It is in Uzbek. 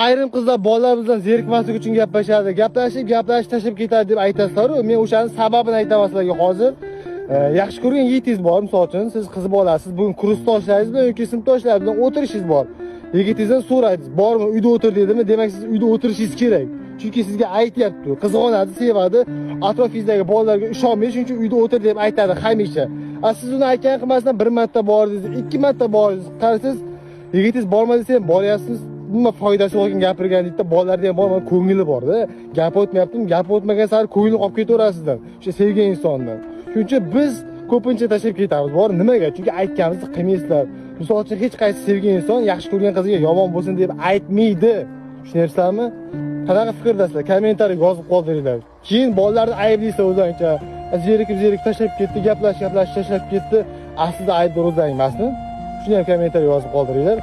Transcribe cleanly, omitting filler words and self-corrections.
Ayrim qizlar bolalar bizdan zerikmaslik uchun gaplashadi. Gaplashib tashlab ketadi deb aytasizlar-ku. Men o'shaning sababini aytaman sizlarga hozir. Yaxshi ko'rgan yigitingiz bor, misol uchun, siz qiz bolasiz, bugun kursdoshlaringiz bilan yoki sinfdoshlaringiz bilan o'tirishingiz bor. Yigitingizdan so'raysiz, bormi, uyda o'tir dedimi? Demak, siz uyda o'tirishingiz kerak. Chunki sizga aytyapti, qizg'onadi, sevadi, atrofingizdagi bolalarga ishonmaydi, shuning uchun uyda o'tir deb aytadi hamisha. Siz uni aytgan qilmasdan bir marta bordingiz, ikki marta bordingiz, qarasangiz, yigitingiz borma desa ham boryapsiz. Nima foydasi bor ekan gapirgan deydi, bolalarda ham bor, ko'ngli bor-da. Gap o'tmayaptimi? Gap o'tmagan sari ko'ngli qolib ketaverasizdan, o'sha sevgan insondan. Shuning uchun biz ko'pincha tashlab ketamiz. Bor, nimaga? Chunki aytganimizni qilmaysizlar. Misol uchun hech qaysi sevgan inson yaxshi ko'rgan qiziga yomon bo'lsin deb aytmaydi. Tushunyapsizlarmi? Qanaqa fikrdasizlar? Kommentariy yozib qoldiringlar. Keyin bolalarni ayblaysiz o'zingcha. Zerikib tashlab ketdi, gaplash tashlab ketdi. Aslida aybdor o'zing emasmi? Shuni ham kommentariy yozib qoldiringlar.